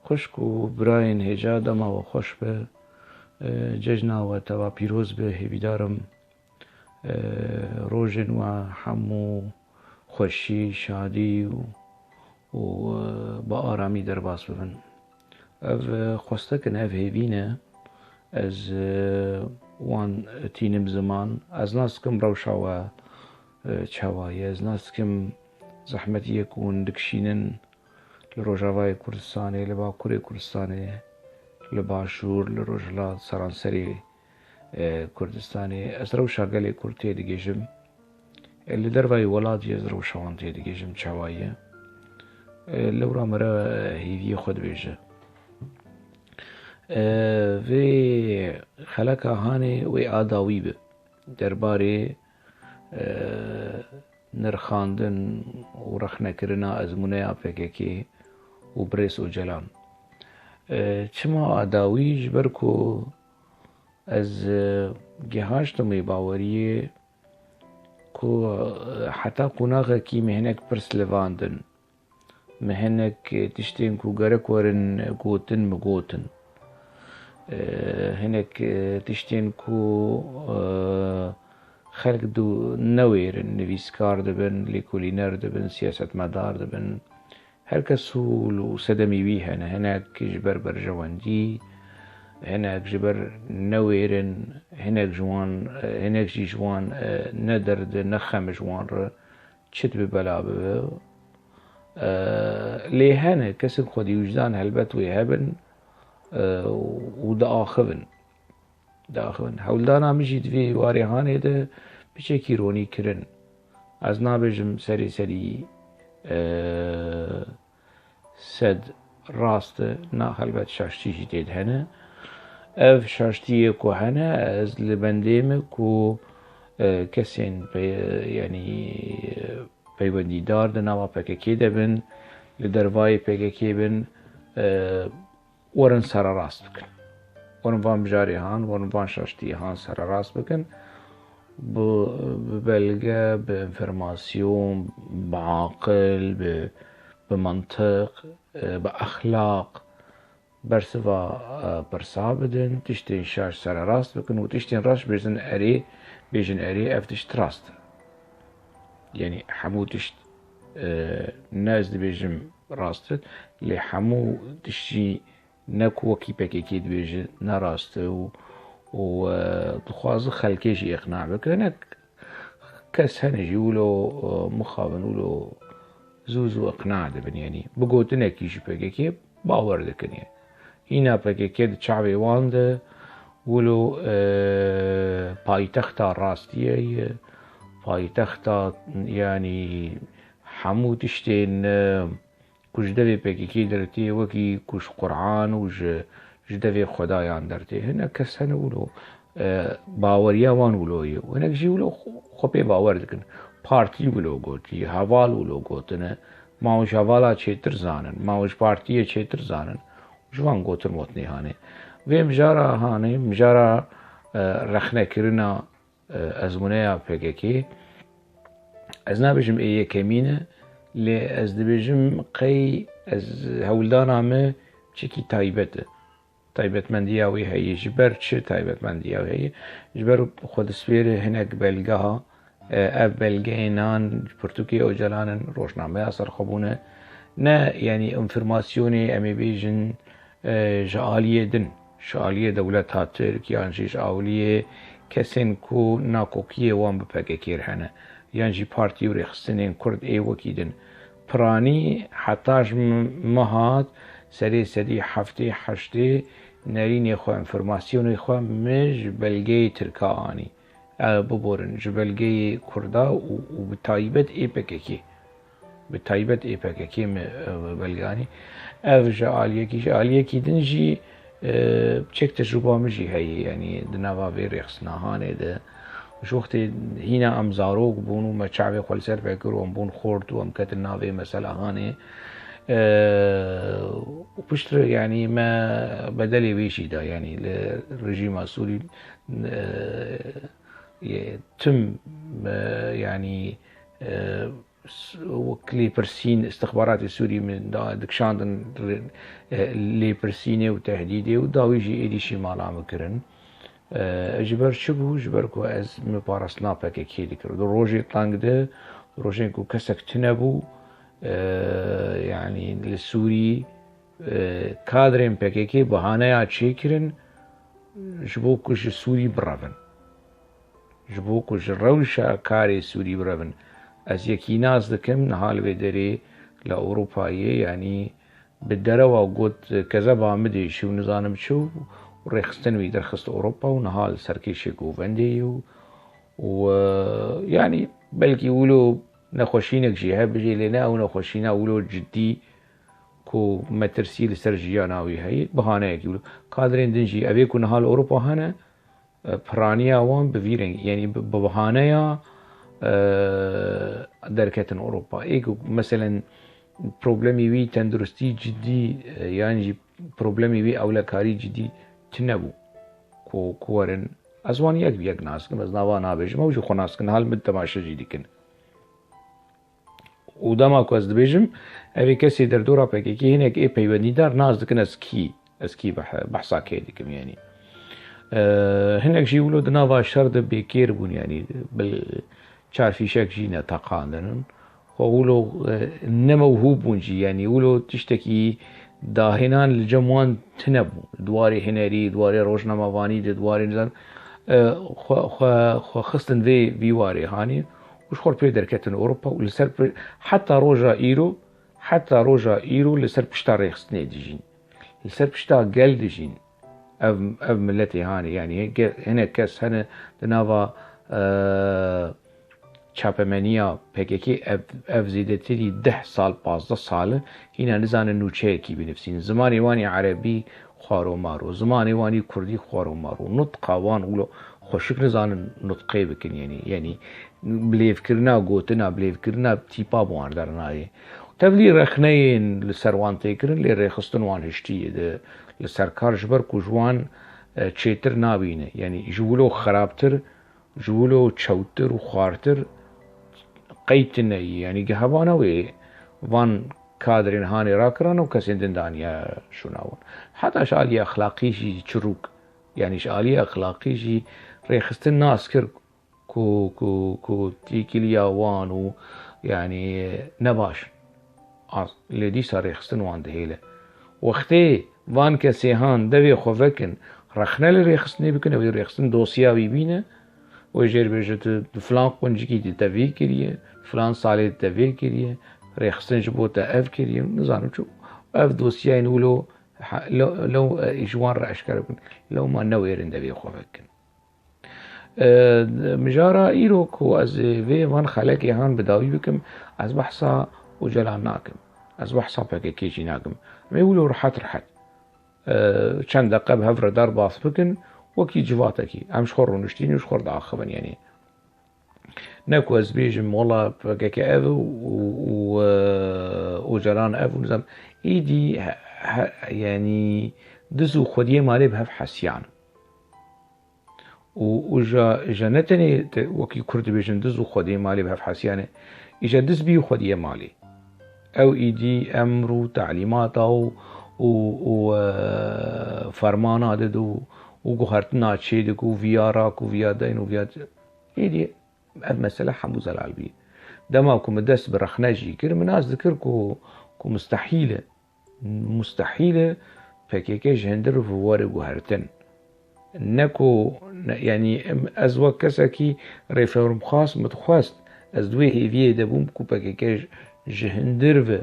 خوشک و براین هجا دما و خوش به ججنا و توا پیروز به هیویدارم روژن و همو خوشی شادی و با آرامی در باز ببن. اف خواستکن اف هیوینه از وان تینم زمان از ناس کم روشا و چاوایی از ناس کم زحمتی یکون دکشینن لروجاوای کردستانی لباکوری کردستانی لباشور لروجلا سرانسری کردستانی از روشا گلی کرتی دیگیجم اللي دروای ولادی از روشوان تی دیگیجم چاوایی لورا مرا هیوی خود بیجه وی خلق هانی وی آداوی به درباره نرخاندن و رخنکرنا ازمونه آپککی و بریس و جلان چما آداوی جبرکو از گهاشتمی باوریه کو حتی قناغه کی مهنک پرس لواندن مهنک تشتین کو گرک ورن گوتن مگوتن هناك تشتين كو خلق دو نوير نویسکار دبن لكولينر دبن سياسة مدار دبن هر كسول وسدمي بيها هناك جبر برجواندي هناك جبر نويرن هناك جوان هناك جي جوان ندرد نخم جوان چت ببلا ببه ليهانه كسب خودي وجدان هلبت ويهبن ودا آخون هولدانا مجید وی واریهانه ده بچه کیرونی کرن از نابجم سری سد راست نا هلبت شاشتی جدید هنه اف شاشتی کو هنه از لبندیم کو کسین یعنی پیوندی دار ده نوا پککی ده بن لدروای پککی بن ورن سر راست بکن ورن وان بجاری هان ورن وان شاشتی هان سر راست بکن ببلغه بانفرماسیون بعقل بمنطق باخلاق برسوا برسا بدن تشتین شاش سر راست بکن و تشتین راش بیجن اری افتشت راست يعني حمو تشت ناز دي بيجم راستت لي حمو تشتي نكو وكي باكي دبيجي نراست و دخواز خلكيشي اقناع بك هناك كاس هنجي ولو مخابن ولو زوزو اقناع دبن يعني بقوت نكيشي باكي باور دكن يعني هنا باكي دشعبي وانده ولو بايتختا راستيه بايتختا يعني حمو تشتين كجدوي باكي درتي وكي كش قرآن وج جدوي خدایان درتي هنا كس هنا ولو باوريا وان ولوي وهناك جي ولو خبي باور دكن بارتي ولو قوتي هوال ولو قوتنا ماوش هوالا چيتر زانن ماوش بارتي چيتر زانن جوان قوتن وطني هاني و مجارا هاني مجارا رخنه كرنا ازمونه PKK از نابجم ايه كمينه لی از دبیجم قی از هولدان همه چکی تایبت مندیاوی هایی جبر چه تایبت مندیاوی هایی جبر خود سویر هنگ بلگه ها اب بلگه نان پرتوکی او جلانن روشنامه اثر خبونه نه یعنی انفرماسیونی امی بیجن جعالیه دولت ها ترکیه انجیش آولیه کسین کو ناکوکیه وان بپککیر هنه یعنی پارتی و رخصتنین کرد ای وکیدن پرانی حتاش مهات سری هفته حشته نرینی خو انفرماسیونی خو مج بلگه ترکانی ببورن جبلگه کردا و بتایبت ای PKK بلگانی او جعالیه کی دنجی چک تجربه مجی هایی یعنی دنوا وی رخصناهانه ده وش وقت هنا ام زاروق بونو ما شعبي خل سر فكروا ام بون خورت وام كت النافي مسألة هاني وبشتر يعني ما بدلي بيشي ده يعني الرجيم السوري يتم يعني وكلي برسين استخبارات السوري من دكشاندن لي برسيني وتهديدي وداويجي إيدي شي مالا مكرن جبر شبو جبر كو از مبارسنا بك كي ديكر دو روجي طانق ده روجين كو كسك تنبو يعني للسوري كادرين بك كي بهانه تشيكرن جبو كوش سوري برافن جبو كوش روشا كاري سوري برافن از يكي ناس دكم نهال بدري لأوروباية يعني بالدروا وقود كذا بامدي شو نظام شو وريخستن ويدرخست أوروبا ونهال سركيشي كوفندي ويعني بلكي يقولوا نخوشينك جيها بجي لنا أو نخوشينا يقولوا جدي كو مترسي لسرجيا ناوي هاي بهانه يقولوا قادرين دنجي أبيكو نهال أوروبا هنا برانيا وان بفيرين يعني ببهانه دركتن أوروبا إيكو مثلا بروبلمي وي تندرستي جدي يعني بروبلمي وي أولا كاري جدي تنبو كورن أزوان يك بيك ناس كن أزناوا نابج موجو خناس كن حال متماشى جدي كن ودما كو از دبيجم أبي كسي در دورا بكي هناك إيه بيودي دار ناس دكن اسكي بحثا كيدي كم يعني هناك جي ولو دناوا شرد بكير بون يعني چار فيشك جينا تقاندن وولو نموهوب بونجي يعني ولو تشتكي داهنان الجموان تنبو دواري هنري دواري روشنامواني دواري نزان خو خستن في واري هاني وش خور بيدر كتن أوروبا ولسر حتى روجا إيرو لسر بشتا ريخستني ديجين لسر بشتا قل ديجين أب ملتي هاني يعني هنا كس هنا دنافا چاپمنیا پککی اف زیدتری 10 سال 15 سال هنا نزان نوچه کی بنفسين زماني واني عربي خوارو مارو زماني واني كردي خوارو مارو نطق وان ولو خوشك نزان نطقي بكن يعني بليف كرنا قوتنا بليف كرنا تيبا بوان درناي تبلي رخنين لسروان تيكرن لي ريخستن وان هشتي لسركار جبر كوجوان تشيتر نابينه يعني جولو خرابتر جولو تشوتر وخارتر قيتنا يعني جهبانا وان كادرين هاني راكران وكسين دنيا شناون حتى شالي أخلاقي شي تشروك يعني شالي أخلاقي شي ريخست الناس كر كو تيكيليا وان يعني نباش اللي دي صار ريخستن وان دهيله وقتي وان كسيهان دوي خوفكن رخنا اللي ريخستني بكن او ريخستن دوسيا بيبينه وجير بيجت فلان قنجي دي تفي كريه فلان صالي تفي كريه ريخستن جبوتا اف كريه نظام شو اف دوسيا نقولوا لو اجوان راشكر لو ما نويرن دبي خوفكن مجارا ايروكو از في وان خلقي هان بداوي بكم از بحصا وجلاناكم از بحصا بكيجي ناكم ما يقولوا رحت چند دقيقة بهفر دار باص بكن وكي جواتكي امش خور ونشتيني وش خور داخبن يعني ناكو از بيجم والله بكيكي افو وجلان افو نظام ايدي يعني دزو خوديه مالي بهف حسيان وجا نتني وكي كرد بيجن دزو خوديه مالي بهف حسيان اجا دز بيو خوديه مالي او ايدي امرو تعليماته وفرمانات دو وقهرتنا تشيدك وفيارك وفيادين وفياد ايدي المسألة حمو زلال بي دماكو مدس برخناجي كر مناس ذكركو مستحيلة فكيكيش هندر فواري قهرتن نكو يعني ازوا كساكي ريفورم خاص متخواست از دوي هيفيه دبوم كو فكيكيش جهندر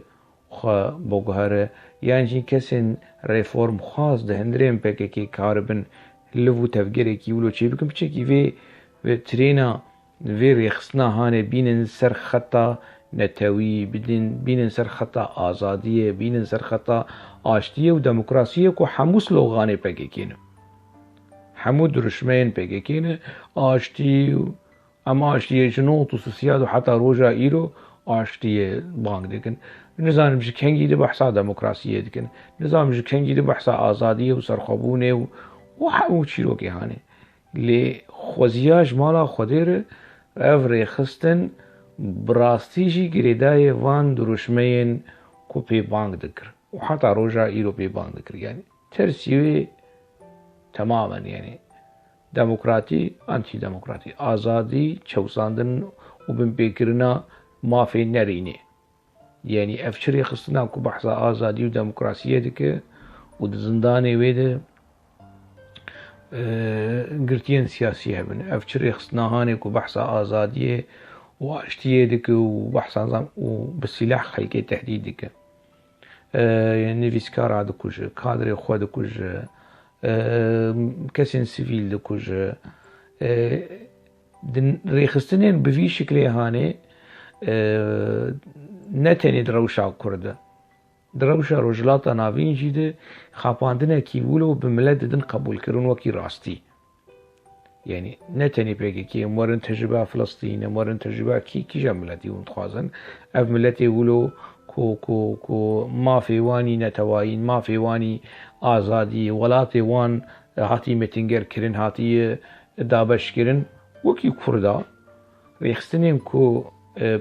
خا بوغهره يعني كسن ريفورم خاص ده هندرين بكي كاربن لفو تفجيري كي ولو شي بكم بشكي في ترينا في ريخصنا هاني بين سر خطا نتوي بين سر خطا آزادية بين سر خطا آشتية وديمقراطية كو حمو سلوغاني بكي كينو حمو درشمين بكي كينو آشتي اما آشتية جنوط وسوسياد وحتى روجا ايرو آشتية بانك ديكن نظام جكنجي دي بحثا ديمقراطية ديكن نظام جكنجي دي بحثا آزادية وسرخبونة وحمو تشيروكي هاني لي خوزياج مالا خودير اف ريخستن براستيجي قريداي وان دروشمين كو بي بانك ذكر وحتى روجا إيرو بي بانك ذكر يعني ترسيوي تماما يعني ديمقراطي أنتي ديمقراطي آزادي چوساندن وبن بيكرنا ما في نريني يعني أفشري خصنا كو بحثا آزادي وديمقراطية دك ودزنداني ويده قرتين سياسية بن أفشري خصنا هاني كو بحثا آزادية واشتيه دك وبحثا نظام وبالسلاح خلقي تحديد دك يعني نيفيسكار دكوج كادري خوا دكوج كسين سيفيل دكوج ريخستنين بفي شكل هاني نتني دروشا كرده دروشا رجلاتا نافين جيده خاپاندنه كي ولو بملد دن قبول كرون وكي راستي يعني نتني بيجي كي مورن تجربة فلسطين مورن تجربة كي جملتي ونتخازن اف ملتي ولو كو ما في واني نتواين ما في واني آزادي ولاتي وان هاتي متنجر كرن هاتي دابش كرن وكي كردا ريخستنين كو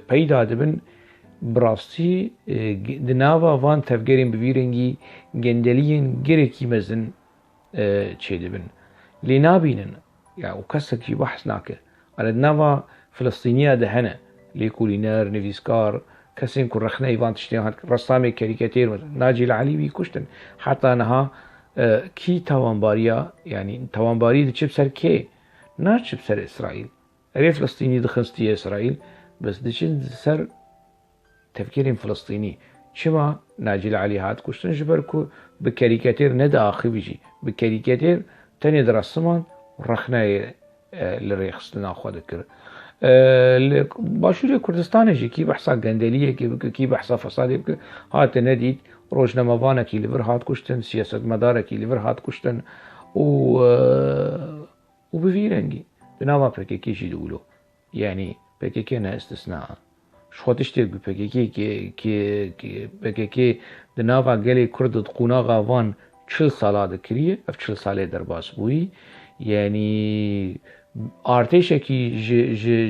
پیدا دبن براستی دناوا وان تفگرین ببیرنگی گندلین گرکی مزن چه دبن لنابینن يعني وكسك في بحث ناكه على دناوا فلسطينية دهنا ليكولينار نيفيسكار كسين كل رخنا ايفان تشتين رسامي كاريكاتير ناجي العلي كشتن حتى انها كي توانباريا يعني توانباري دي بسر كي ناش بسر اسرائيل ري فلسطيني دخنستي اسرائيل بس دشن سر تفكير فلسطيني شما ناجي العلي هات كشتن جبركو بكاريكاتير ندا اخي بيجي بكاريكاتير تاني درسمان رخنا لريخستنا خو ذكر باشوری کردستان جی کی بحثا گندلیه کی بحثا فسادی هات ندید روزنامه‌وان کی لیور هات کشتن سیاستمدار کی لیور هات کشتن و بفيرنجي بناوا PKK جي دولو يعني PKK نا استثناء شو تشتغل PKK كي PKK دناوا قالي كرد قناغا وان 40 ساله دكريه اف 40 ساله درباس بوي يعني ارتشكي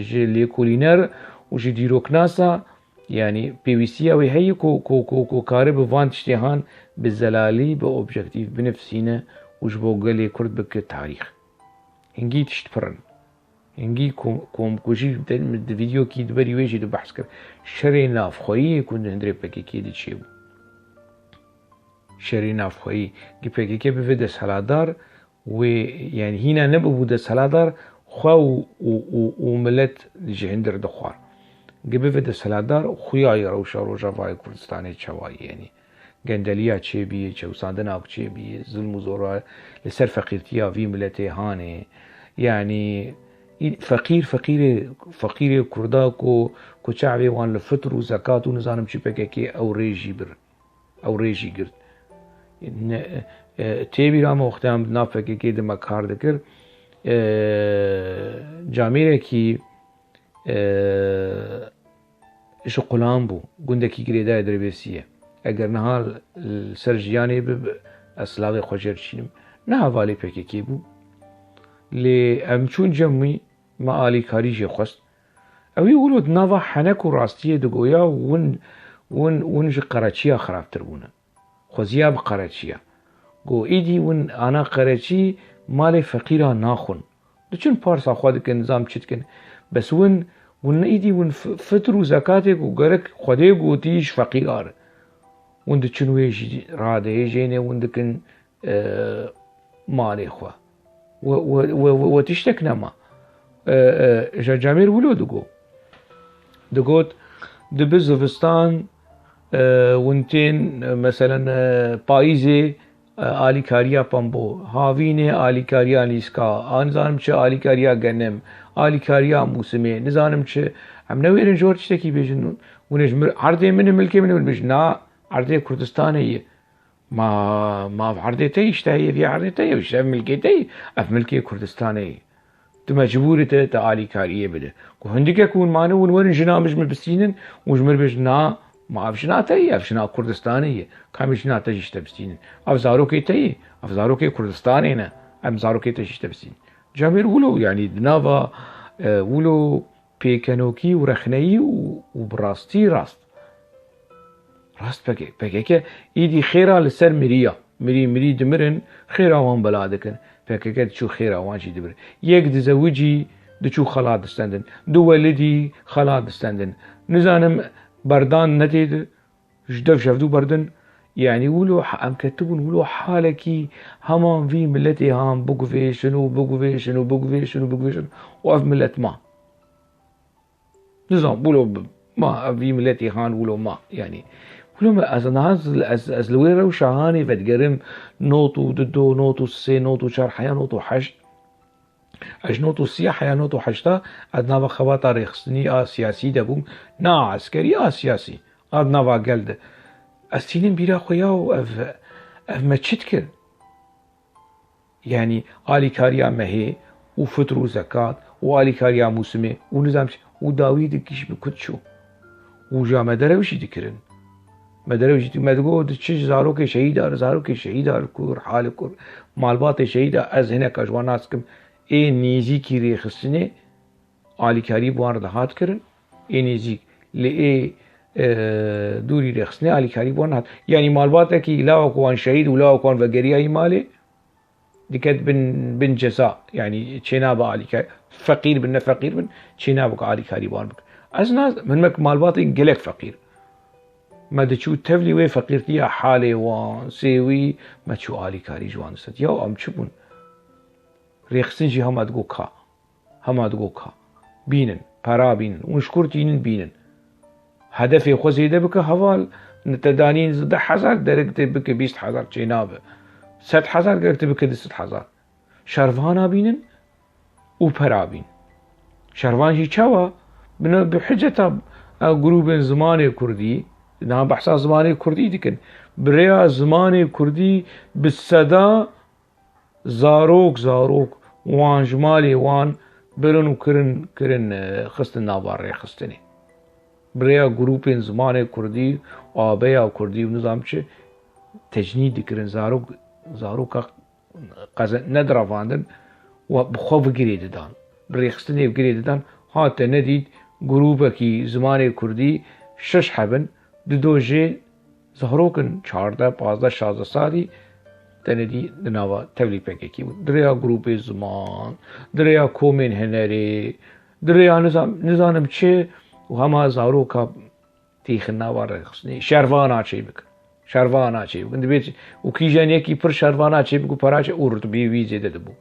جي ليكولينر وجي ديروكناسا يعني PVC او هي كو كارب وان تشتيهان بالزلالي باوبجكتيف بنفسينا وجبو قالي كرد بك التاريخ هنجي تشتفرن هنجي كوم كوجي من الفيديو كي دبري ويجي دو بحث كر شري ناف خوي كون هندري PKK دي تشيو شري ناف خوي كي PKK بفيد سلادار ويعني هنا نبو ده سلادار خو وملت جهندر دخوار قبل فيد سلادار خويا يروشا روجا فاي كردستاني شواي يعني گندليا چه بيه چه وساندنا چه بيه ظلم وزورا لسر فقيرتيا في ملتي هاني يعني فقير كردا كو شعبي وان لفطر وزكاة ونظام شي PKK او ريجي قرد تيبي راما وقتام بنا PKK دما كار دكر جاميرة كي اشو قلام بو گندكي گريدا دربسيه اگر نهال السرجياني بأسلاغي خوشير چينم نه والي PKK بو لي امچون جمعي ما آلي كاري جي خست او يقولوا دناوا حنك وراستيه دقويا ون جي قراچيا خراب تربونا خوزيا بقراچيا قو ايدي ون انا قراچي مالي فقيرا ناخن دچن پارسا خواد که نظام چتکن بس ون ايدي ون فطر و زكاتك و گرك خوده گوتيش فقير ون دچن ويجي راده جيني ون دكن مالي خوا وتشتكنا ما جامير ولو دقوت دبزوفستان ونتين مثلا پاییزه آلیکاریا پامبو هاوینه آلیکاریا لیسکا نظانم چه آلیکاریا گنم آلیکاریا موسمه نظانم چه هم نویرن جور چتکی بیجن ونش عرضه من ملکه من ونش نا عرضه کردستانیه ما عرضه تيش تهي في عرضه تهي وش ملكي تهي اف ملكي كردستاني تو مجبور تا آلیکاریه بده کو هندی که کون مانو ونورن جنا مش مبستینن وجمر بجنا ما افشنا تهي افشنا كردستانيه كامشنا تجيش تبستين افزارو كي تهي افزارو كي كردستاني نه ام زارو كي تجيش تبستين جامير ولو يعني دنافا ولو پێکەنۆکی و ڕەخنەیی و بڕاستی ڕاست پێکەکە ئیدی خێرا لەسەر مریە مری دمرن خێراوان بەلا دەکەن پێکەکە دچوو خێراوانشی دەبرن یەک دزەوجی دچوو خەڵات دەستەندن دوو وەلدی خەڵات دەستەندن نزانم بەردان نەتێت ژدەف شەفدوو بەردن يعني ولو ام كتبون ولو حالكي همان في ملتي هام بوغفيشن وبوغفيشن وبوغفيشن وبوغفيشن وف ملت ما نظام ولو ما في ملتي هان ولو ما يعني ولو ما از لويرو شاهاني فتقرم نوتو ددو نوتو سي نوتو شار حيا نوتو حشت اش نوتو سي حيا نوتو حشتا ادنا بخواتا ريخصني سياسي دبوم نا عسكري سياسي ادنا قلد استینم بیرا خویا و اف مچت کرد يعني آلی کاریا مهی و فطر و زکات و آلی کاریا موسمه و نظام و داوید کیش بکد شو و جا مدروشی دکرن مدروشی مدگو چه زارو که شهید دار کور حال کور مالبات شهید از هنه کجواناس کم این نیزی کی ریخستنه آلی کاری بوار دهات کرن این نیزی لی دوری رخصنه علی کاری بون هات يعني مالباته كي لا كوان شهيد ولا كوان فقريه مالي دكت بن جزاء يعني تشينابا علي فقير بن فقير بن تشينابا علي كاري بون بك ازنا من مك مالباتي قلك فقير ما دشو تفلي وي فقيرتي حاله وان سيوي ما تشو علي كاري جوان ست يا ام تشبون رخصنجي هم ادغوكا بينن para بينن ونشكرتين بينن هدفي خوزيده بك هوال نتدانين زده حزار دركت بك 20,000 جنابه 100,000 دركت بك 10,000 شرفانا بينن و پرابين شرفان هي چوا بحجة جروب زمان كردي نعم بحثا زمان كردي دكن بريا زمان كردي بالصدا زاروك وان جمالي وان برن و كرن خستن نابار خستني بريا جروبين زمان كردي آبيا كردي ونظام چه تجنيد كرن زاروك قزن ندرا فاندن و بخوف گريد دان بريخستني بگريد دان هات نديد جروبكي زمان كردي 6 حبن دوجه زهروكن 14 15 16 سالي تندي دناوا تبلي پکي دريا جروب زمان دريا کومن هنري دريا نظام چه و همه زاروکا تیخنا وارخصنی شروانا چی بک دبیت و کیجان یکی پر شروانا چی بکو پراچ اورت بی ویزه دبو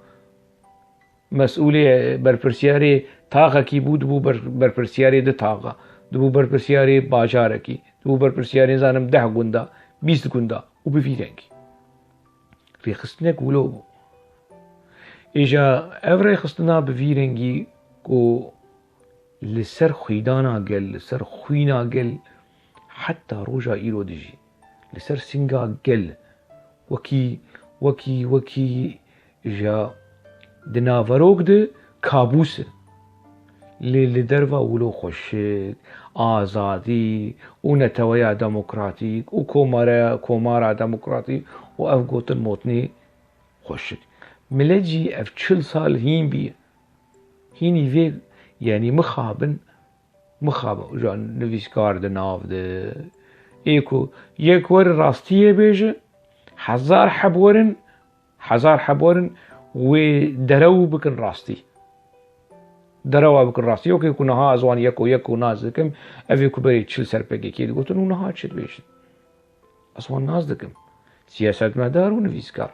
مسئولی برپرسیاری تاغا کی بود بو برپرسیاری ده تاغا دبو برپرسیاری باجار کی دبو برپرسیاری زانم 10 گوندا 20 گوندا و بفیدنگی ریخستنک ولو بو ایجا او ریخستنا بفیرنگی کو لسر خيدانا قل لسر خوينا قل حتى روجا إيرو دجي لسر سنگا قل وكي جا دنافروك ده كابوس اللي درفا ولو خوشك آزادي ونتويا ديمقراطيك وكومارا ديمقراطي وأفقوت الموتني خوشك ملجي أف 40 سال هيني في يعني مخابن جان نویسکار ده ناف ده یک ور راستیه بیجه 1000 حبورن و درو بکن راستی اوکی کنه ها ازوان یکو ناز دکم اوی کو بری 40 سر پگی که گفتن اون ها چت بیشن ازوان ناز دکم سیاست مدار و نویسکار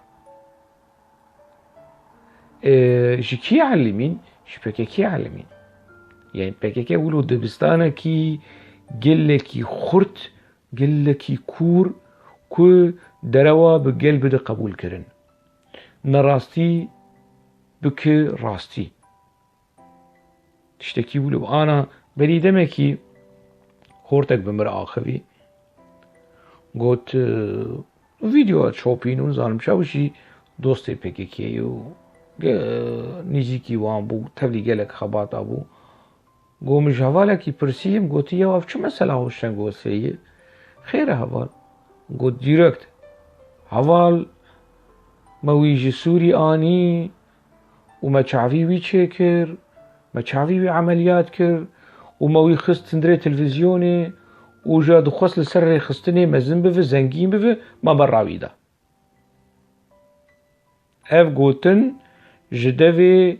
شکی علمین شپکی علمین يعني PKK ولو دبستانه كي قلكي خرت قلكي كور كو دروا بقلب ده قبول كرن نراستي بك راستي تشتكي ولو انا بري دمكي خورتك بمر آخوي قلت فيديو شوبين ونزانم شاوشي دوستي PKK نيجيكي وان بو تبلي قلك خبات ابو قوم جوالك يبرسيم قلت يا وف شو مسألة هوشن قلت سيء خير هوال قلت ديركت هوال ما ويجي سوري آني وما تشعفي وي تشيكر ما تشعفي وي عمليات كر وما خست تندري تلفزيوني وجا دخوص لسر ريخستني مزن بفي زنگين بفي ما براويدا اف قوتن جدوي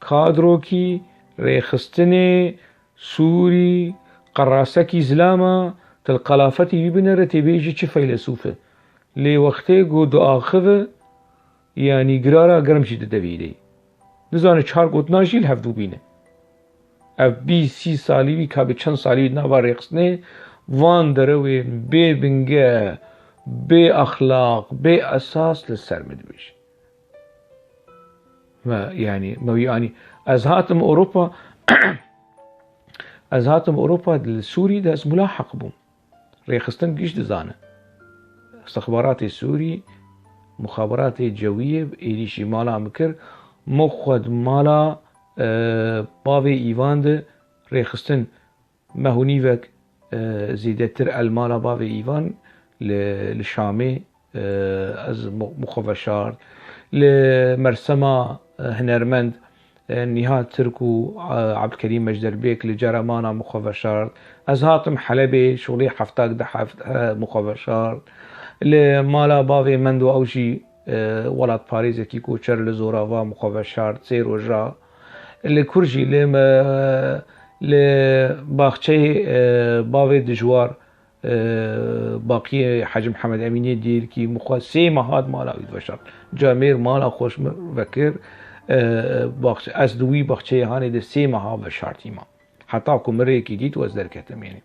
كادروكي ريخستني سوري قراسكي زلاما تلقلافتي يبنرتي بيجي چه فيلسوفه لي وقتي قود آخذ يعني قرارا قرمشي تدويدي نزانه چهار قوت ناجيل هفدو بينه اف بي سي سالي بي كابي چند سالي نابا ريخستني وان دروي بي بنگه بي اخلاق بي اساس للسر مدبيش ما يعني از هاتم اوروبا از هاتم اوروبا السوري داز ملاحق بوم ريخستن قيش دزانه استخبارات السوري مخابرات جوية إيريشي مالا مكر مخد مالا باوي إيوان ده ريخستن مهوني وك زيدتر المالا باوي إيوان لشامي از مخوشار لمرسما هنرمند نهاد تركو عبد الكريم مجدربيك لجرمانا مخوشار از هاتم حلبي شغلي حفتاك ده مخوشار لمالا باوي مندو اوشي ولاد باريس كي كوچر لزوراوا مخوشار سير وجرا لكرجي لباخچه باوي دجوار باقي حاج محمد اميني دير كي مخوا سي مهاد مالا ويدوشار جامير مالا خوش وكر باخچه از دوی باخچه هاني ده سي مها وشارتي ما حتى كمري كي ديت وز دركتم يعني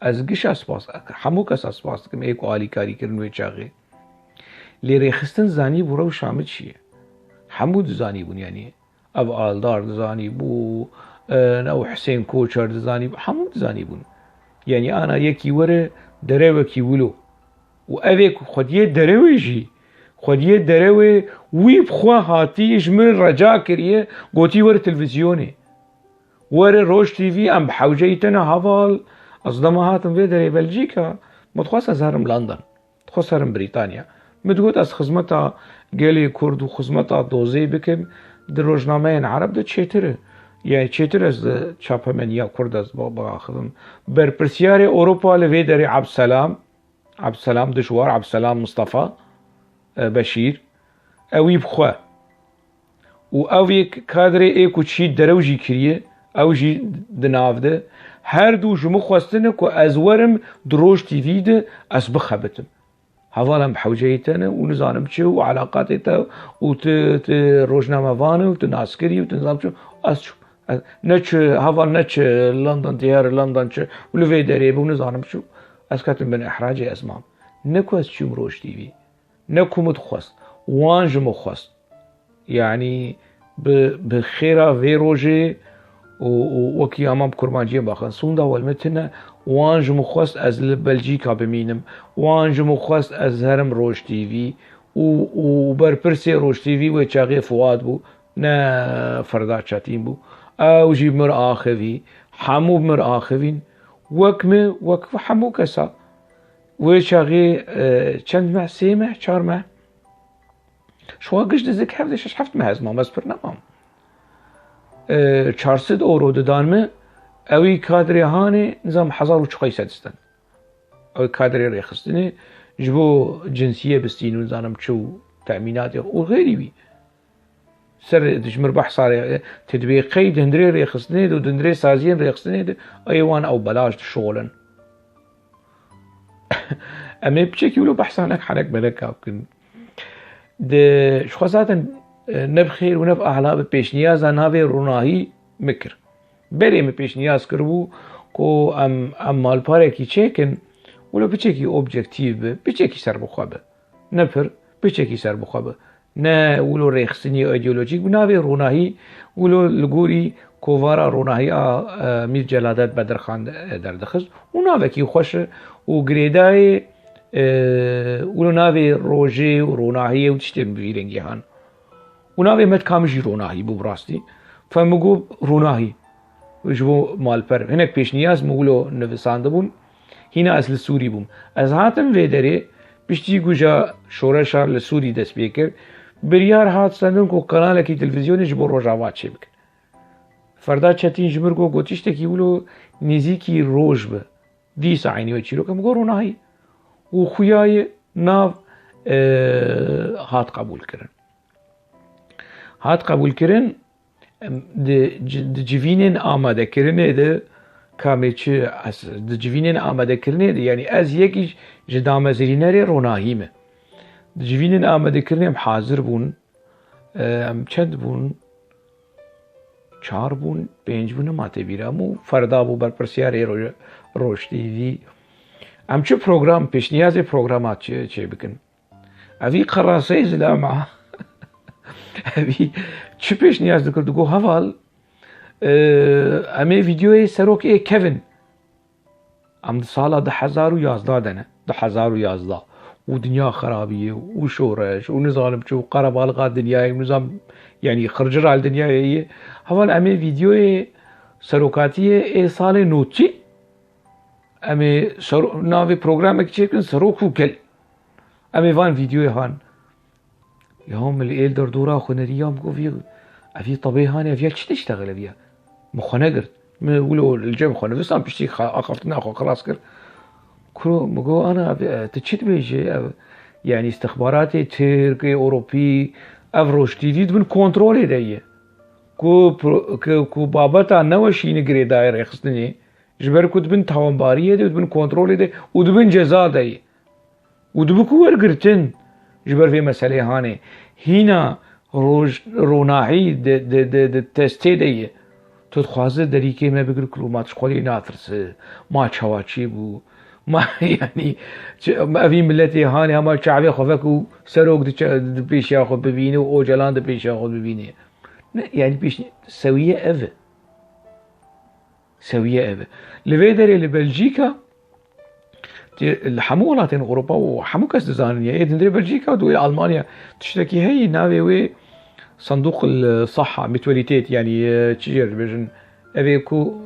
از گش اساس همو کس اساس که یک عالی کاری کردن و چاقه لیری خستن زانی برو شامل چیه حمود زانی بون يعني اب آلدار زانی بو نو حسين كوچر زانی بو حمود زانی بون يعني انا يكي وره دروه كي ولو و اوه خوديه دروه جي خوديه دروه وي بخوا هاتيش من رجا كريه قوتي وره تلفزيوني وره روش تي في ام بحوجيتنا هفال أصدما هاتم في دري بلجيكا متخصص أزهرم لندن تخصص هرم بريطانيا متقول أز خزمتا قالي كرد وخزمتا دوزي بكم در روجنامين عرب ده تشيتره يعني تشيتر از چاپا من يا كرد از بابا خدم بر برسياري أوروبا لفي دري عبد السلام دشوار عبد السلام مصطفى بشير أوي بخوا و أوي كادري ايكو تشي دروجي كريه أو جي دنافده هر دو جمو خواستنه که از ورم دروش تیوی ده از بخبتم هوالم بحوجيتنا ونزانم چه و علاقاتتا و روجنامه وانه و ناسكري و نظام چه از شو نچ هوال نچ لندن تيار لندن چه ولوي دري و نزانم شو از كاتم بن احراج اسمام نكو از چوم روش تيوي نكو متخواست وان جمو خواست يعني بخيرا في روجي وكي امام كرمانجيه باخن سوندا والمتنا وانج مخواست از بلجيكا بمينم وانج مخواست از هرم روش تي في و برپرسي روش تي في و چاغي فؤاد بو نا فردا چاتين بو او جي مر اخوي حمو مر اخوين وكمه وك حمو كسا و چاغي چند مع سيمه چار مع شو قش دزك حفدش حفت مع از ما مسبر نمام 400 اورو ددانمه اوی کادری هانه نظام 1400 استن اوی کادری ريخستني جبو جنسيه بستين نظام شو تامينات وغيري بي سر دجمر بحصار تطبيقي دندري ريخستني دو دندري سازين ريخستني ايوان او بلاش شغلن اما بشكل يقولوا بحثانك حنك بلك ممكن ده شو خاصه نب خیر و نب احلام پیش نیاز ناوی روناهی مکر بری می پیش نیاز کربو کو ام مال پاره کی چکن ولو بچکی اوبجکتیو بچکی سر بخوابه نفر بچکی سر بخوابه نه ولو ریخستنی ایدئولوژیک ناوی روناهی ولو لگوری کووارا روناهی میر جلادت بدرخان در دخست و ناوی کی خوش و گریدای ولو ناوی روژه و روناهی و تشتم بیرنگی هان وناوي مت كامجي روناهي بو براستي فمقو روناهي وجبو مال پر هناك پیش نیاز مقولو نویسانده بون هنا اصل سوري بوم از هاتم ویدره بشتي گوجا شورشار لسوري دست بيكر بريار هات سندن کو قناه کی تلفزيوني جبو روجاوات چه بكن فردا چتین جمر گوتیش تکی ولو نزیکی روز به دیس عینی و چیلو کم گورو نهی و خویای ناو هات قبول کرن د جوینن آماده کرنه ده کامل چه از د جوینن آماده کرنه ده یعنی از یکیش جدام زرینه روناهیمه د جوینن آماده کرنه حاضر بون چند بون 4 بون 5 بون ماته بیرامو فردا بو بر پرسیاری روش تیوی چه پروگرام پیش نیاز پروگرامات چه بکن اوی قراسه زلامه اوی چه پیش نیاز دکر دگو هوال امی ویدیوی سروک کوین ام سالا 2011 دنه 2011 و دنیا خرابیه و شورش و نظام چو قرب الغا دنیای نظام یعنی خرجر على دنیای هوال امی ویدیوی سروکاتی سال نوچی امی ناوی پروگرام که چیکن سروکو کل امی وان ویدیوی هان يوم الإيل دردورة خنريام قوي أفي طبيعي هاني أفيا كش تشتغل أفيا مخنقر ولو الجيم خنا بس أنا بشتي أخفتنا أخو خلاص كر كرو مقو أنا تشت بيجي يعني استخباراتي تركي أوروبي أفروش تيفيد من كنترولي دايه كو بابتا نوشي نقري داير يخصني جبر كود بن توانباريه دي ودبن كنترولي دي ودبن جزا دايه ودبكو ورقرتن جبر في مسألة هاني هنا روناحي د تستي دي تتخوازه دريكي ما بقر كلو ما تشخولي ناترس ما تشواتشي بو ما يعني ما في ملتي هاني هما شعبي خفكو سروق دي بيش ياخذ ببيني واوجلان دي بيش ياخذ ببيني يعني بيش سوية أبا لفيدري لبلجيكا الحمو ولاتين أوروبا وحمو كاس دزانية يدندري بلجيكا ودوي ألمانيا تشتكي هي ناوي وي صندوق الصحة متوليتيت يعني تشير بيجن أبيكو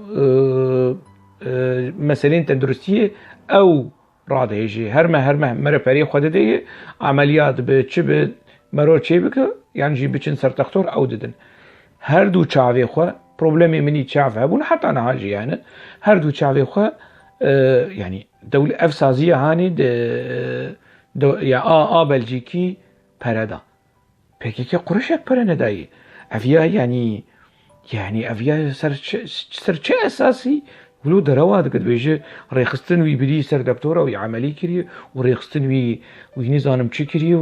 مسألين تندرسية أو راضي يجي هرمه مرة بري خددية عمليات بتشبه مرور تشيبك يعني جي بتشن سر تختور أو ددن هر دو تشافي خو بروبلمي مني تشاف هبون حتى أنا هاجي يعني هر دو تشافي خو يعني دولة أفسازية هاني يا بلجيكي بردا بيكي قرشك برنا داي أفيا يعني أفيا سر شيء أساسي ولو دروا دقت بيجي ريخستن وي بدي سر دكتورة وي عملي كري وريخستن وي نظام شي كري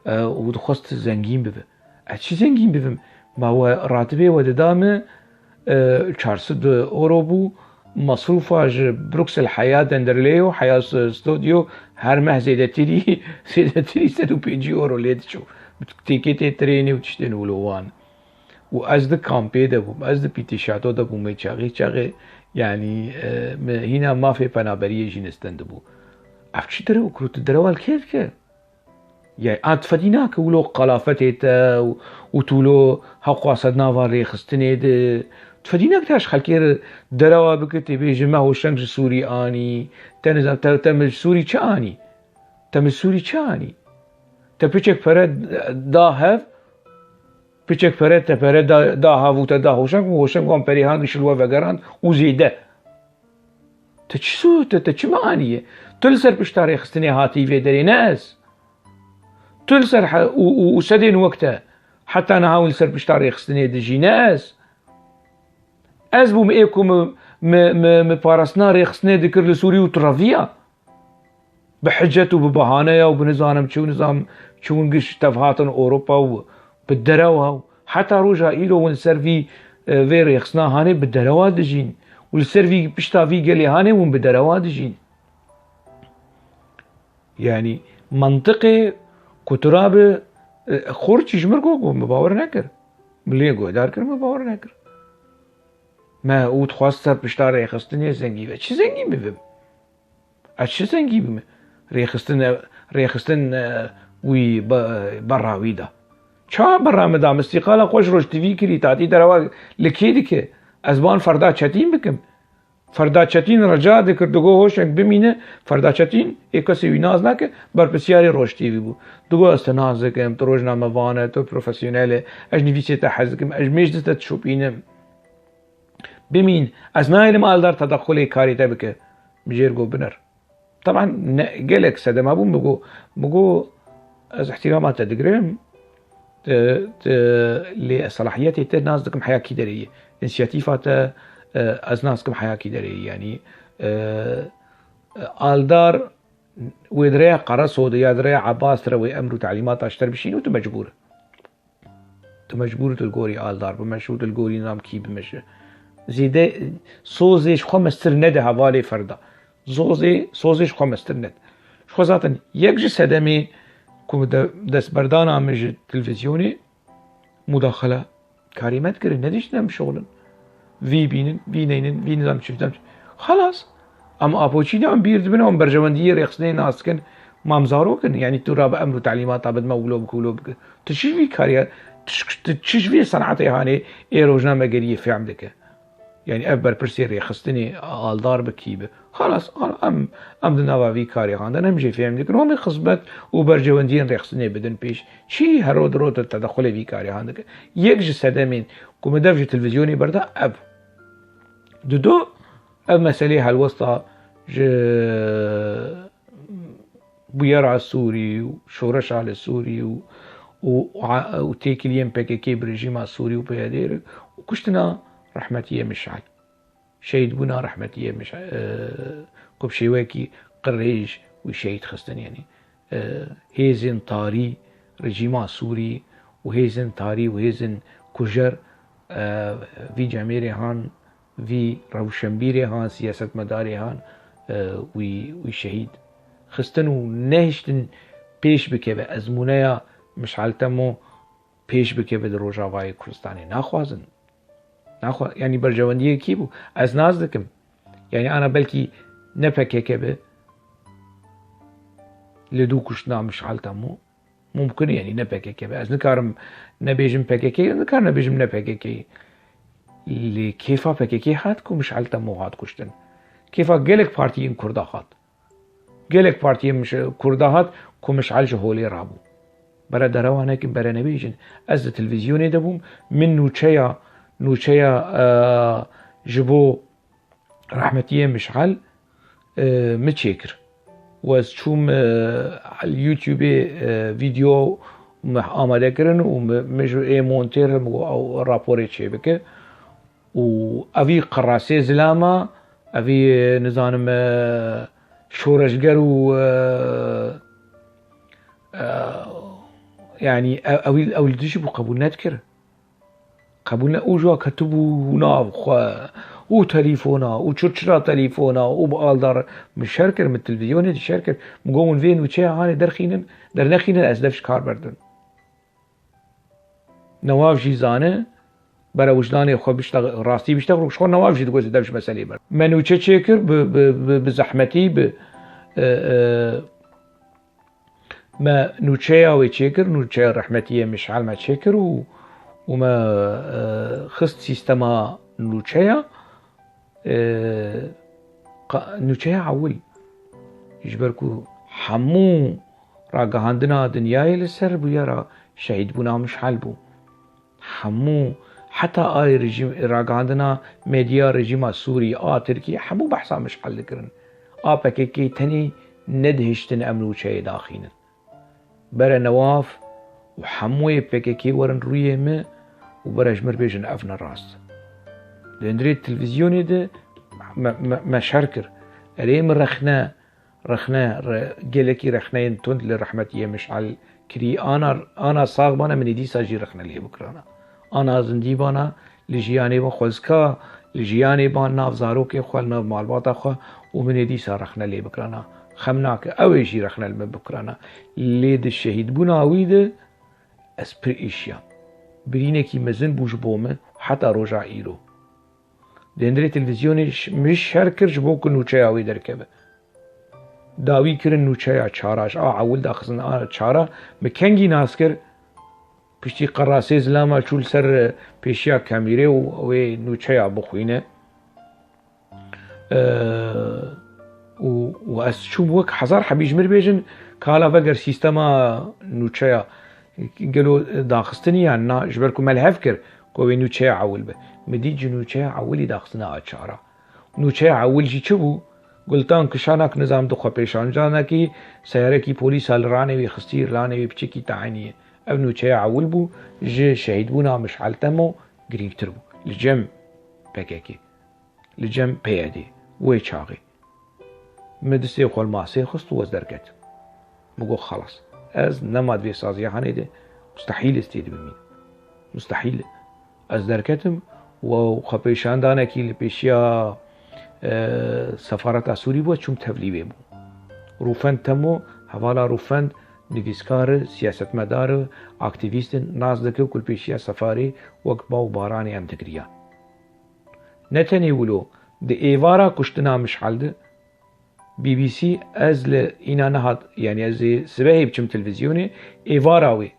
ودخست زنجين ببه أشي زنجين ببم ما هو راتبه وددامه 400 أورو بو مصروفه بروكسل حياة دندرليو حياة ستوديو هر مه زيدتري 150 أورو ليدشو تيكيتي تريني وتشتين ولوان وأزد كامبي دبوم أزد بيتشاتو دبوم يتشاغي يعني هنا ما في بنابرية جينستن دبو أفشي درو كروت الدروال كيف يعني أتفديناك ولو قلافتي وتولو هقوا صدنا فاري خستني تفديناك تاش خلكير دروا بكتي بيجي ما هو شنج سوري آني تنزل تمل سوري چاني تمل سوري چاني تبيچك فرد داهف بيچك فرد تفرد داهف وتداهوشنگ وشنگ قام بريهان شلوا وگران وزيده تشسو تچمانيه تلسر بشتاري خستني هاتي في دري ناس تلسر وسدين وقتها حتى أنا هاول سر بشتاري خستني دجي ناس أزبو مئيكو مبارسنا ريخستني ذكر لسوري وترافيا بحجته وببهانية وبنظام شو نظام شو نقش تفهاتن أوروبا وبالدروا حتى روجا إيلو ونسر في ريخستنا هاني بالدروا دجين والسر في بشتا في قالي هاني ون بالدروا دجين يعني منطقي كتراب خورتي جمركو مباور نكر مليغو دار كر مباور نكر ما او تخواست بشتار ريخستن زنگي و چه زنگي ببم اچه زنگي بم ريخستن وي براوي دا چا برا مدام استقالة خوش روش تيوي كري تاتي دروا لكيدك ازبان فردا چتين بكم فردا چتين رجا دكر دگو هوشنگ بمينه فردا چتين اكسي ويناز ناكه بر بسياري روش تيوي بو دگو استناز كم تروجنا موانه تو بروفيسيونيل اجنبي سيتا حزكم اجميش دست تشوبينم بمين از نايل مالدار تدخلي كاري تبك بجيرجو بنر طبعا قالك سدم ابو بقو از احترامات تدقرم لصلاحياتي الناس دكم حياة كيدرية انسياتيفات از ناسكم حياة كيدرية يعني آلدار ودريا قرص وديا دريا عباس تروي امر وتعليمات اشتر بشين وانت مجبور تلقوري آلدار بمشروط القوري نظام كي بمشي زيده صوزيش خو مستر نده حواله فردا صوزيش خو مستر ند خو ذاتن يكجي سدمي كم دس بردان عمج تلفزيوني مداخله كاريمات كرن نديش نم شغلن في بينين في نظام شفتم خلاص اما ابوچي عم بيرد بنهم برجونديه رخصنين ناسكن مامزاروكن يعني ترى بامر تعليمات عبد ما بقولوا تشي في كاريات تشيش في صنعتي هاني روجنا مقريه في عمدك يعني أبر برسيري خستني آلدار بكيبه خلاص أم دنا في كاري خان أنا مجي في عمدك رومي خصبت وبرجواندين رخصني بدن بيش شي هرود رود التدخل في كاري هاندك يكج سدمين كم دفج تلفزيوني بردا أب دو أب مسألة هالوسطى بيرع السوري وشورش على السوري وتيكليم بكيكي برجيم السوري وبيادير وكشتنا رحمتية مشعل شهيد بنا رحمتية مشعل كوب شيواكي قريش وشهيد خستن يعني هيزن طاري رجيم سوري وهيزن طاري وهيزن كجر في جاميري هان في روشنبيري هان سياسة مداري هان وشهيد خستن ونهشتن پیش بکه به ازمونه مشعلتمو پیش بکه به روجاوای کردستانی نخوازن يعني برجوانديه كيبو از نازدكم يعني انا بلكي نفكك به لدو كشنا مشعلتمو ممكن يعني نفكك به از نكارم نبيجم بككي نكار نبيجم نفككي اللي كيفا بككي هاتكو مشعلتمو هات كشتن كيفا قلق بارتيين كرداخات قلق بارتيين مش كرداخات كو مشعل جهولي رابو برا دروانه كم برا نبيجن از تلفزيوني دبوم من نوچيا جبو رحمتيه مشعل متشكر واز شوم على اليوتيوب فيديو آماده کرن و مجو مونتير او رابوري شبكه و اوي قراسي زلاما اوي نظام شورشگر و يعني او الدشي بو قبول نذكر قبولنا اوجوا كتبوا ناف وتليفونا وشرشرا تليفونا وبالدار مش شركر من التلفزيون دي شركر مقومن فين وشي هاني درخينن درنخينن ازدفش كار بردن نواف جيزانه برا وجداني خو بيشتغل راسي بيشتغل شو نواف جي تقول دفش مسألة بر منو تشكر بزحمتي ما نوتشيا ويتشكر نوتشيا رحمتيه مش على ما تشكر وما خست سيستما نوتشيا نوتشيا عول يجبركو حمو راقهاندنا دنياي لسر بيرا شهيد بنا مش حالبو حمو حتى آي رجيم راقهاندنا ميديا رجيم سوري تركي حمو بحثا مش حل كرن بكيكي تاني ندهشتن امنو شي داخين برا نواف وحموي بكيكي ورن رويه ما وبرا جمر بيجن افنا الراس لندري التلفزيوني ده ما شاركر ريم رخنا جيلكي رخنين تند لرحمتيه مش على كري انا صاغبانا من دي ساجي رخنا لي بكرانا انا زندي بانا لجياني با خوزكا لجياني بان ناف زاروكي خوالنا مالباتا خو ومن دي سا رخنا لي بكرانا خمناك اويشي رخنا لما بكرانا ليد الشهيد بنا ويد اسبر اشيا برينكي مزن بوش بومه حتى رجع ايرو دندري تلفزيوني مش شاركر جبوك نوچاوي دركبه داوي كرن نوچايا چاراش عول داخزن چارا مكنگي ناسكر پشتی قراسه زلاما چول سر پیشیا کامیره و نوچايا بخوینه و از شو وك حزار حبيج مربيجن كالا فقر سيستما نوچايا قالوا داخستني يعني جبركم ملهفكر كوي نوچايا عول به مدي جنوچه عولی داخسنا اچارا نوچه عول جی چبو گلتان کشانک نظام دخوا پیشان جانا کی سیاره کی پولیس الرانه وی خستیر لانه وی بچکی تعینیه او نوچه عول بو جه شهید بونا مشعل تمو گریکتر بو لجم پککی لجم پیادی وی چاقی مدستی خوال ماسي خست وزدركت بقول خلاص از نماد في سازية هنيدي مستحيل استيد بمين مستحيل از دركتم وخبيشان دانا كي لبيشيا سفارة سوري بو چوم تبليبه بو روفند تمو حوالا روفند نویسکار سیاست مدار اکتیویست ناز دکه کل پیشیا سفاری وقت باو بارانی ام تکریا نتنی ولو ده ایوارا کشتنا مشعل ده بي بي سي از ل اینا نهاد يعني از سبهی بچم تلفزيوني ایواراوي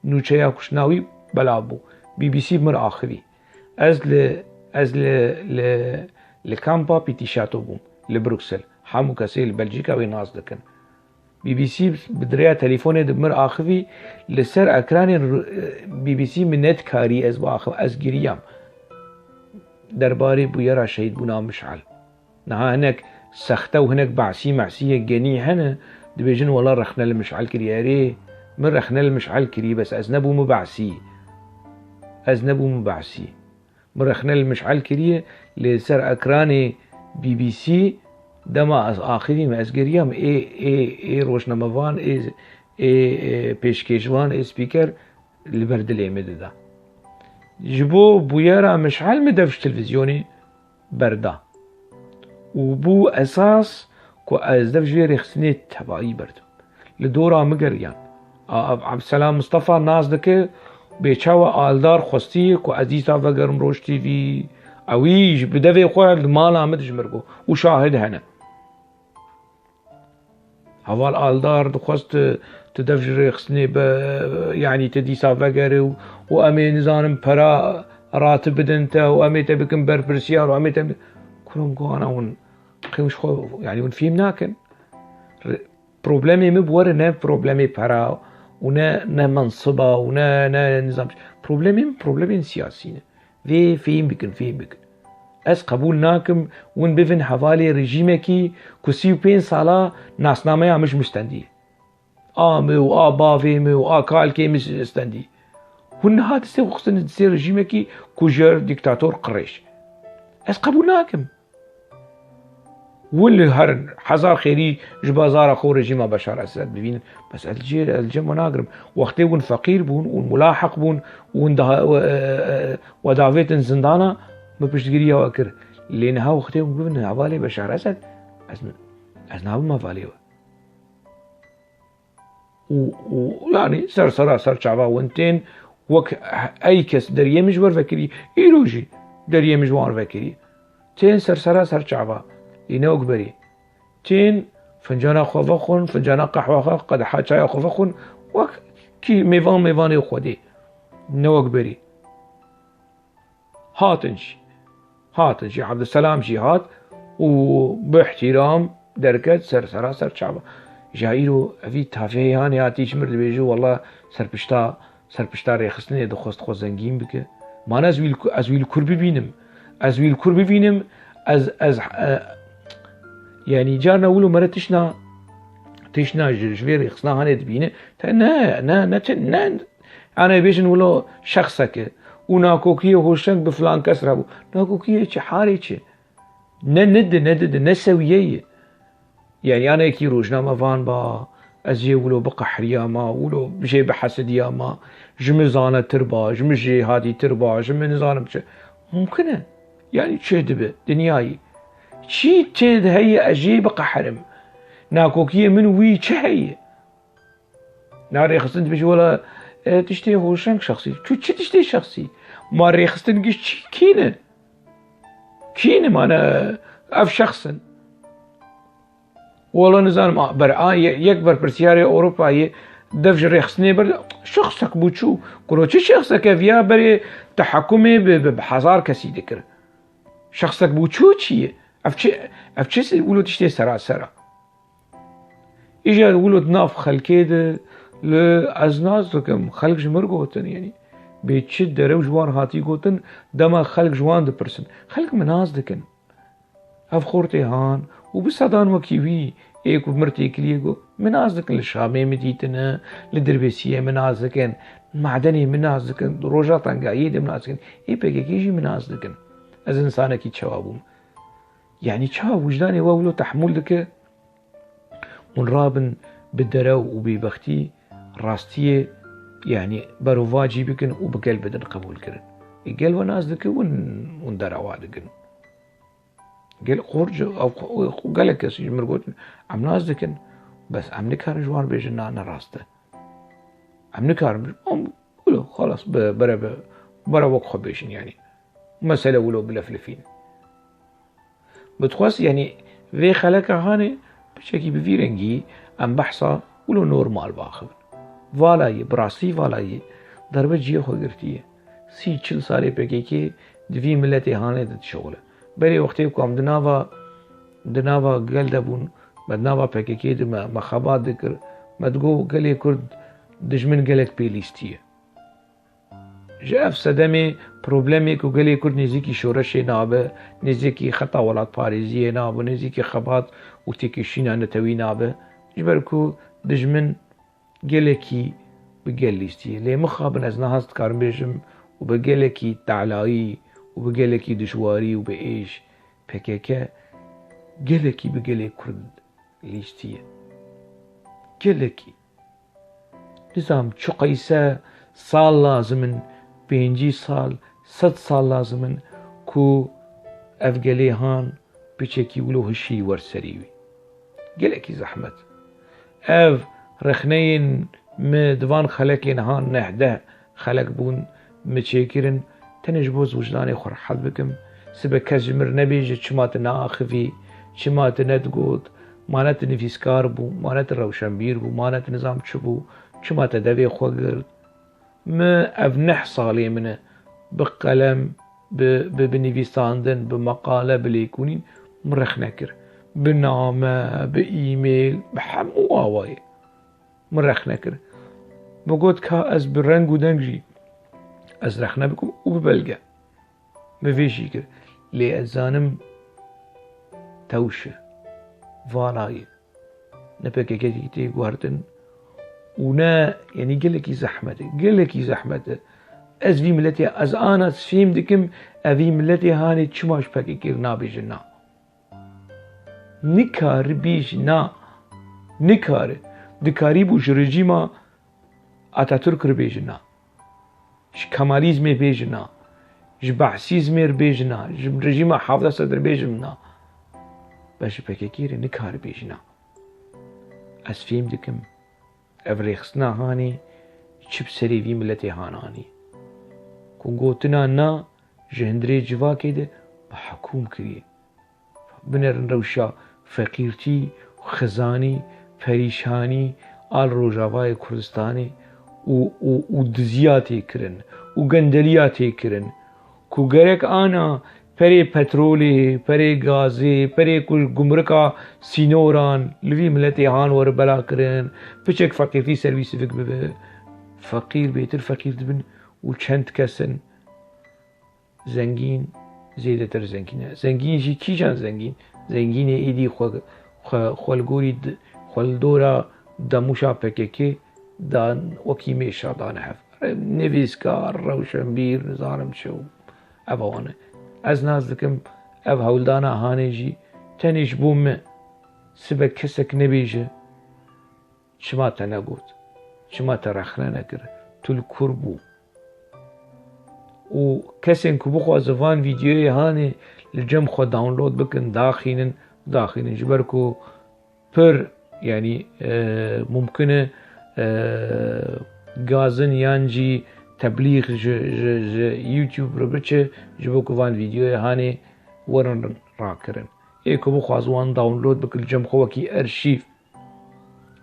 نوچیا کشناوي بلابو بي بي سي مر آخری از ل لكامبا بيتيشاتو بوم لبروكسل حامو كسي لبلجيكا وي ناز دكن بي بي سي بدريا تليفوني دمر آخوي لسر اكراني بي بي سي من نت كاري از باخو از گريام درباري بويرا شهيد بونا مشعل نها هناك سخته وهناك بعسي معسية جني هنا دبيجن والله رخنا المشعل كرياري من رخنا المشعل كري بس أزنبو مبعسي أزنبو مبعسي من رخنا المشعل كري لسر أكراني بي بي سي دما آخری ما ازگریم ای روشنموان ای پیشکشوان ای سپیکر لبردلی مدده جبو بویرا مشعل مدفش تلفزیونی بردا و بو اساس کو از دفش رخصنی تبعی بردم لدورا مگریان عبدالسلام مصطفى ناز دکه بیچاو آلدار خوستی کو عزیزا وگرم روش تیوی اویج بدوی خواه مالا مدش مرگو و شاهد هنه هوال آلدار دخواست تدفجر خسني يعني تديسا فقر وامي نزانم برا راتب بدنتا وامي تبكن بربرسيار وامي تبكن كلهم قوانا ون قيمش خو يعني ون فيهم ناكن بروبلمي مبور نا بروبلمي برا ونا منصبة ونا نظام بروبلمي سياسيين في فيهم بكن از قبول ناكم ون بفن حوالي رژیمکی که 35 ساله ناسنامه همش مستندی آمه و آباویمه و آکالکی مستندی ون هاد سه وقتن سه رژیمکی کجر دیکتاتور قريش از قبول ناكم واللي هرن حزار خيري جبازار اخو رژیم بشار اسد ببین بس الجم مناقرم وقتی ون فقير بون وملاحق بون ودافيت زندانه ما بيشتغلي واكر لين ها وقتهم بمن عوالي بشار اسد از ناب ما فاليو ويعني سر شعبا وانتين وك اي كس دريه مجبر فكري ايروجي دريه مجوار فكري تين سر شعبا ينوك بري تين فنجانا خوفخون فنجانا قهوه قدحه چاي خوفخون وك كي ميفان خودي نوك بري هاتنشي عبد السلام جهاد وباحترام دركت سر شعبه جايرو في تافيان ياتي شمر بيجو والله سرپشتا ريخصني دخست خو زنگين بك ما از ويل كرب ببينم از يعني جارنا ولو مرة تشنا جوير ريخصنا هاني تبينه نا انا بيجن ولو شخصك وناكوكيه هوشنگ بفلان كسر ابو ناكوكيه چه حالي چه ند نسويه يعني انا كي روجنامه فان با ازي ولو بقحريا ما ولو بجي بحسديا ما جمزانه تربا جمجي هادي تربا جمنزانه ممكنه يعني تشهد دنياي شي تشهد هي اجي بقحرم ناكوكيه من وي هي ناري خصنت بجي ولا تشتي هوشنگ شخصي شو تشتي شخصي ما ريخستن قش كينه ما انا اف شخصا والله نزان برعان يكبر برسياري اوروبا دفج ريخستني بر شخصك بوچو قولو چه شخصك فيها بري تحكمي بحزار كسي ذكر شخصك بوچو چيه اف چه ولو تشتي سرا اجا ولو ناف خلكيد لازناز لكم خلق جمرقوتن يعني بيتشد درو جوان هاتي قوتن دما خلق جوان دبرسن خلق مناز دكن اف خورتي هان وبصدان وكيوي ايكو مرتي كليغو مناز دكن للشامي مديتنا للدربيسية مناز دكن معدني مناز دكن روجات انقايد مناز دكن اي بيجي مناز دكن از انسانه كي تشوابهم يعني تشواب وجداني واولو تحمل دك ونرابن بالدرو وببختي راستيه يعني بروفاجي بكن وبقلب بدن قبول كرن قلب ناس دك ون دروا دكن قال خرج او قال لك سي مرغوت عم ناس دكن بس عم نكار جوان بيجنا انا راسته عم نكار ولو خلاص برا وقخ بيشن يعني مسألة ولو بلفلفين بتخص يعني في خلقها هاني بشكل بفيرنجي ام بحصة ولو نورمال باخذ والایی براسی والایی دربه جیه خو گرتیه 30-40 سالی پکی که دوی ملتی هانه داد شغله بری وقتی کام دناوا گل دبون بدناوا پکی که دم مخابات دکر مدگو گلی کرد دجمن گلک پیلیستیه جاف صدمه پروبلمی کو گلی کرد نزیکی شورش نابه نزیکی خطا ولات پاریزیه نابه نزیکی خبات و تکشینا نتوی نابه جبرکو دجمن گلکی بگلیستی لی مخابن از نهاست کارم بیشم و بگلکی تعلایی و بگلکی دشواری و بایش پکیکه گلکی بگلی کرد لیستیه گلکی نظام چو قیسه سال لازمن 5 سال 100 سال لازمن کو افگلی هان بچکی ولو هشی ورسریوی گلکی زحمت اف رخنين مدوان خلقين هان نحده خلق بون متشكرن تنجبوز وجداني خور حد بكم سبا كجمر نبيج چمات ناخفي چمات ندقود مانت نفيسكار بو مانت روشنبير بو مانت نظام چبو چمات دوي خوغر ما افنح صالي منه بقلم بنفيساندن بمقالة بليكونين مرخنكر بنامه بإيميل بحمو واواي مرخ نكر بقول كا از برنگ و دنجي از رخنا بكم وببلقى ما فيش يكر لي ازانم توشه فالاي نبكي كتي قوارتن ونا يعني قلكي زحمته از في ملتي از انا فيم دكم افي ملتي هاني تشماش بكي كير نابيجنا نكار بيجنا نكار دکاری بو رژیم آتاتورک رو بیجنا ش کمالیزم بیجنا ش بحثیزم بیجنا ش رژیم حافظ صدر بیجنا باش پکیکی رو نکار بیجنا از فیلم دکم افریخسنا هانی چپ سری وی ملتی هانانی کن گوتنا نا جهندری جوا کده بحکوم کریه بنرن روشا فقیرتی خزانی پریشانی آل روجاوای کردستانی و دزیاتی کرن و گندلیاتی کرن کو گرک آنا پری پترولی پری گازی پری گمرکا سینوران لوی ملتی هان ور بلا کرن پچک فقیرتی سرویس فک ببه فقیر بیتر فقیر دبن و چند کسن زنگین زیده تر زنگینه زنگین جی کی جان زنگین ایدی خلگوری خلدورا دموشا پککی دان وکی میشا دان هف نویسکار روشنبیر نظارم شو اوانه از نازدکم او هولدانا هانه جی تنیش بوم سبا کسک نبیجه چما تا نگود چما تا رخنه نگر تول کربو و کسین که بخوا زفان ویدیوی هانه لجم خوا داونلود بکن داخلين جبركو پر يعني ممكنه غازن يانجي تبلیغ یوتیوب رو بچه جبو کوان ویدیو هانی ورن را کرن ایکو بخوازوان داونلود بکل جم خو کی ارشیف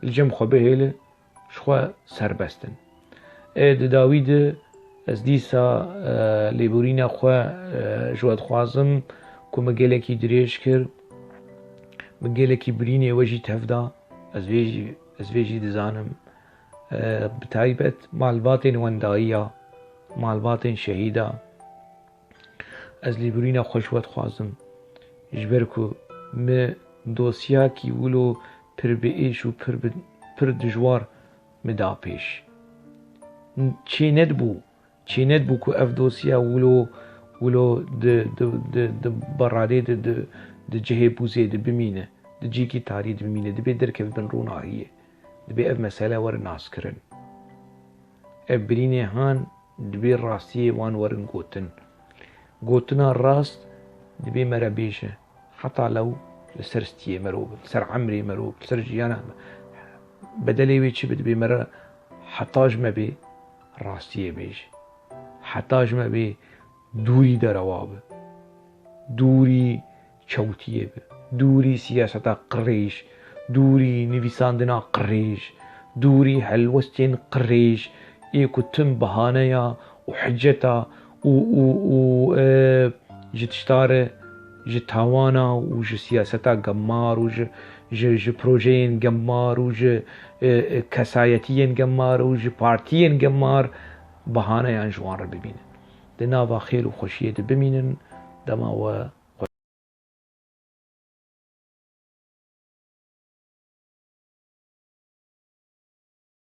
الجم خو بهله شخوا سربستن اد داوید از دیسا لیبورینا خو جواد خوازم کو مگله کی دریش کر مگله کی برینه وجی تفدا از ویجی دزانم بتایبت مالباتین وندایا مالباتên şehîda ez lê birîna xwe ji we dixwazim ji ber ku me dosyakî wilo pir biêş û pir dijwar me da pêş. Çê nedibû ku ev dosya wilo di beradê di cihê bûzê de bimîne, di cîkî tarî de bimîne, dibe derkeve bin ronahiyê, dibe ev mesele were naskirin. Ev birînê han dibe rastiyê wan werin gotin. Gotina rast dibe me re bêje heta lew li ser stiyê merov li ser emrê merov li ser jiyana bedelê wê çi be dibe me re heta ji me bê rastiyê bêje, heta ji me bê dûrî derewa be, dûrî çewtiyê be, dûrî siyaseta qirêj, dûrî nivîsandina qirêj, dûrî helwestên qirêj ê ku tim bihaneya û hiceta û ji tiştarê ji tawana û ji siyaseta gemar û ji projeyên gemar û ji kesayetiyên gemar û ji partiyên gemar bihaneyan ji wan re bibînin. Di nava xêr û xweşiyê de bimînin, dema we